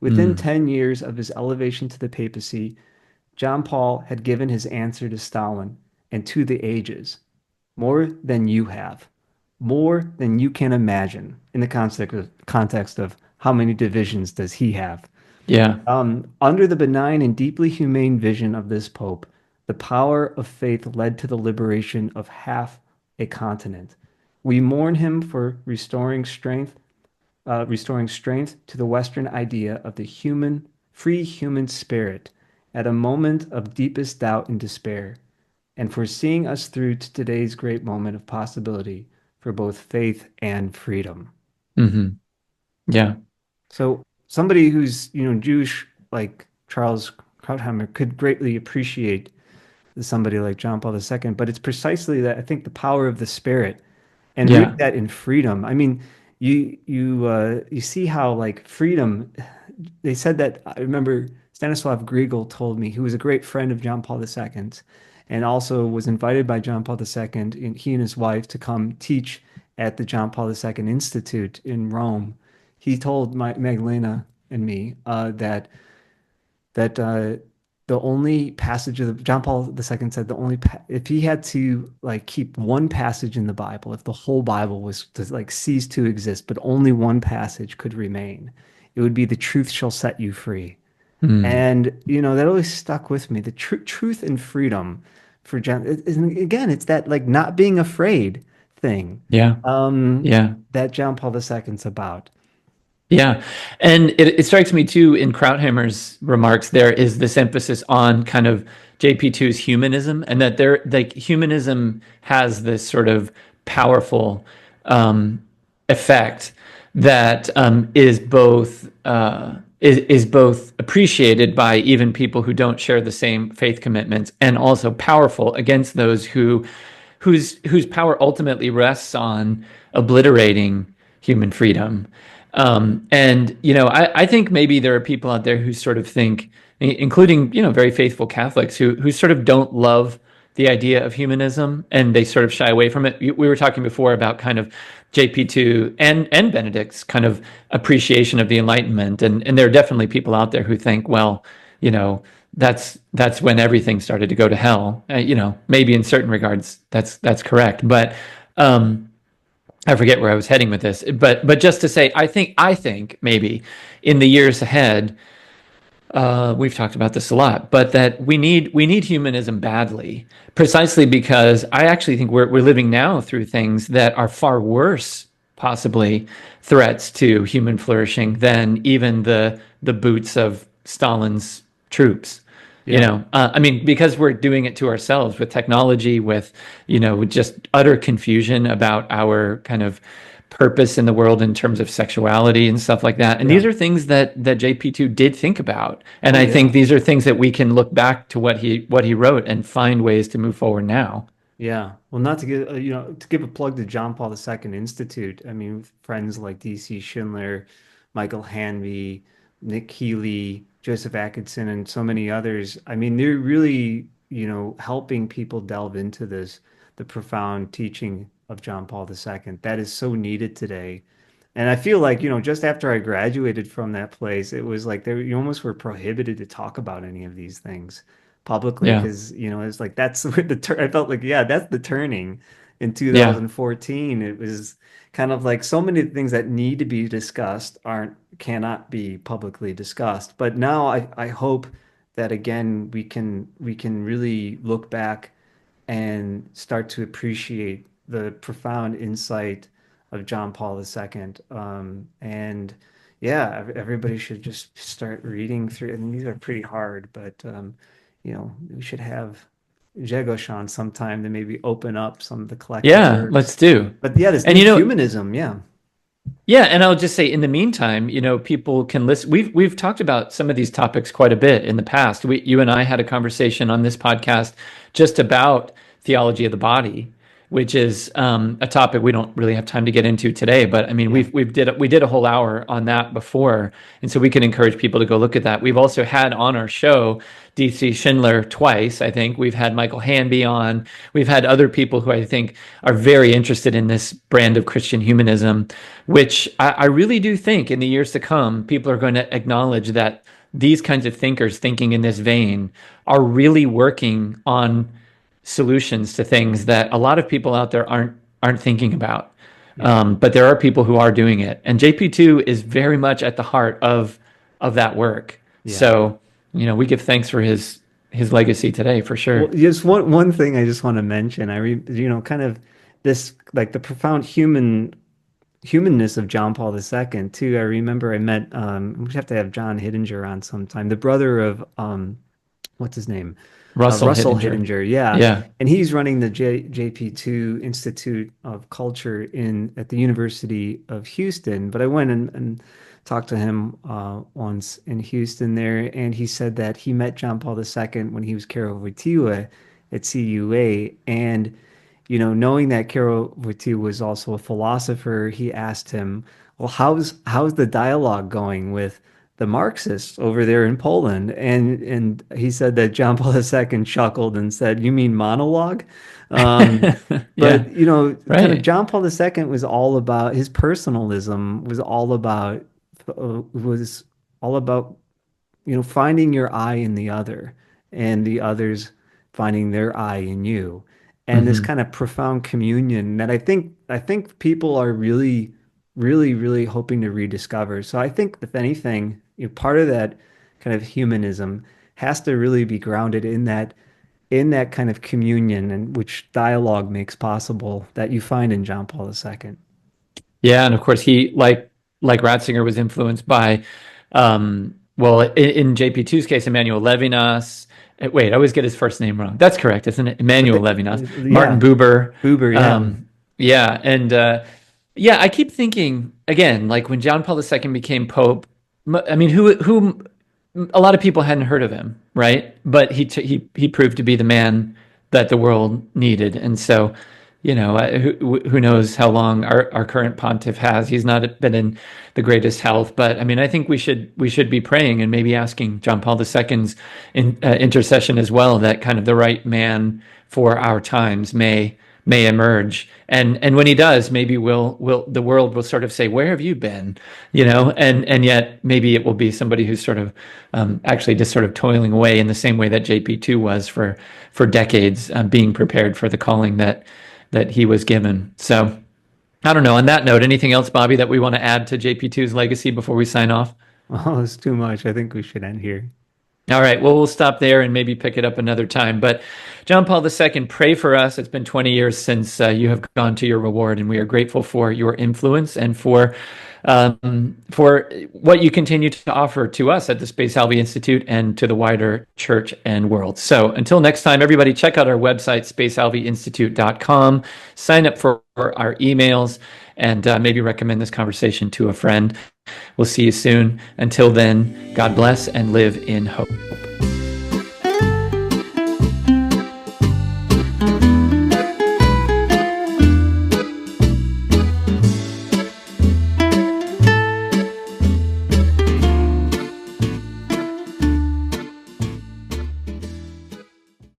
B: Within
A: Mm,
B: 10 years of his elevation to the papacy, John Paul had given his answer to Stalin and to the ages, more than you have, more than you can imagine, in the context of how many divisions does he have.
A: yeah.
B: Under the benign and deeply humane vision of this Pope, the power of faith led to the liberation of half a continent. We mourn him for restoring strength to the Western idea of the free human spirit at a moment of deepest doubt and despair, and for seeing us through to today's great moment of possibility for both faith and freedom.
A: Hmm. Yeah.
B: So somebody who's, Jewish, like Charles Krauthammer, could greatly appreciate somebody like John Paul II, but it's precisely that I think the power of the spirit and rooting
A: Yeah.
B: that in freedom. I mean, you see how like freedom. They said that I remember Stanislav Grigol told me, who was a great friend of John Paul II, and also was invited by John Paul II and he and his wife to come teach at the John Paul II Institute in Rome. He told Magdalena and me that the only passage of John Paul II said the only if he had to like keep one passage in the Bible, if the whole Bible was to like cease to exist, but only one passage could remain, it would be the truth shall set you free.
A: Mm,
B: And that always stuck with me. The truth and freedom for John. Again, it's that like not being afraid thing
A: yeah.
B: um,
A: Yeah.
B: that John Paul II's about.
A: Yeah. And it strikes me too in Krauthammer's remarks, there is this emphasis on kind of JP2's humanism and that there like humanism has this sort of powerful um, effect that is both appreciated by even people who don't share the same faith commitments and also powerful against those whose power ultimately rests on obliterating human freedom. And I think maybe there are people out there who sort of think, including very faithful Catholics, who sort of don't love the idea of humanism and they sort of shy away from it. We were talking before about kind of JP2 and Benedict's kind of appreciation of the Enlightenment, and there are definitely people out there who think, well, you know, that's when everything started to go to hell. Maybe in certain regards that's correct, but I forget where I was heading with this, but just to say, I think maybe in the years ahead, we've talked about this a lot, but that we need humanism badly, precisely because I actually think we're living now through things that are far worse, possibly threats to human flourishing than even the boots of Stalin's troops.
B: Yeah,
A: I mean, because we're doing it to ourselves with technology, with with just utter confusion about our kind of purpose in the world in terms of sexuality and stuff like that. And
B: yeah.
A: these are things that JP2 did think about. And
B: Oh
A: I think
B: yeah.
A: these are things that we can look back to what he wrote and find ways to move forward now.
B: Yeah. Well, not to give to give a plug to John Paul II Institute. I mean, friends like DC Schindler, Michael Hanvey, Nick Healy, Joseph Atkinson, and so many others. I mean, they're really, helping people delve into the profound teaching of John Paul II that is so needed today. And I feel like, just after I graduated from that place, it was like you almost were prohibited to talk about any of these things publicly
A: Yeah.
B: because, it's like that's where I felt like, yeah, that's the turning in
A: Yeah.
B: 2014. It was kind of like so many things that need to be discussed cannot be publicly discussed. But now I hope that again we can really look back and start to appreciate the profound insight of John Paul II. And Yeah, everybody should just start reading through. And these are pretty hard, but we should have Jegoshan sometime to maybe open up some of the collected
A: Yeah,
B: works.
A: let's do.
B: But yeah, this
A: And
B: new humanism, yeah.
A: yeah, and I'll just say in the meantime, people can listen. We've talked about some of these topics quite a bit in the past. You and I had a conversation on this podcast just about theology of the body, which is a topic we don't really have time to get into today. But I mean,
B: Yeah.
A: we did a whole hour on that before, and so we can encourage people to go look at that. We've also had on our show DC Schindler twice. I think we've had Michael Hanby on. We've had other people who I think are very interested in this brand of Christian humanism, which I really do think in the years to come, people are going to acknowledge that these kinds of thinkers thinking in this vein are really working on solutions to things that a lot of people out there aren't thinking about.
B: Yeah.
A: But there are people who are doing it, and JP2 is very much at the heart of that work.
B: Yeah.
A: So, we give thanks for his legacy today for
B: Well,
A: sure.
B: just one thing I just want to mention. Kind of this like the profound humanness of John Paul II too. I remember I met we have to have John Hittinger on sometime, the brother of what's his name?
A: Russell
B: Russell
A: Hittinger.
B: Hittinger, yeah.
A: Yeah.
B: And he's running the JP2 Institute of Culture in at the University of Houston. But I went and talked to him once in Houston there, and he said that he met John Paul II when he was Karo Wojtyła at CUA. And, knowing that Karo Wojtyła was also a philosopher, he asked him, well, how's the dialogue going with the Marxists over there in Poland? And he said that John Paul II chuckled and said, "You mean monologue?" Um,
A: Yeah.
B: but kind of
A: Right.
B: John Paul II was all about his personalism, was all about finding your I in the other and the others finding their I in you. And this
A: Hmm.
B: kind of profound communion that I think people are really, really, really hoping to rediscover. So I think if anything, part of that kind of humanism has to really be grounded in that kind of communion and which dialogue makes possible that you find in John Paul II.
A: Yeah, and of course he like Ratzinger was influenced by well in JP2's case Emmanuel Levinas. Wait, I always get his first name wrong. That's correct, isn't it?
B: I
A: Emmanuel
B: think,
A: Levinas, Martin
B: yeah,
A: Buber.
B: Buber, yeah.
A: Yeah, and yeah, I keep thinking again, like when John Paul II became Pope. I mean, who a lot of people hadn't heard of him, right? But he proved to be the man that the world needed, and so who knows how long our current pontiff has? He's not been in the greatest health, but I mean, I think we should be praying and maybe asking John Paul II's intercession as well, that kind of the right man for our times may emerge. And when he does, maybe will the world will sort of say, "Where have you been?" And yet maybe it will be somebody who's sort of actually just sort of toiling away in the same way that JP2 was for decades, being prepared for the calling that he was given. So I don't know. On that note, anything else, Bobby, that we want to add to JP2's legacy before we sign off?
B: Oh, it's too much. I think we should end here.
A: All right. Well, we'll stop there and maybe pick it up another time. But John Paul II, pray for us. It's been 20 years since you have gone to your reward, and we are grateful for your influence and for what you continue to offer to us at the Space Salvi Institute and to the wider church and world. So until next time, everybody, check out our website, spacesalviinstitute.com. Sign up for our emails and maybe recommend this conversation to a friend. We'll see you soon. Until then, God bless and live in hope.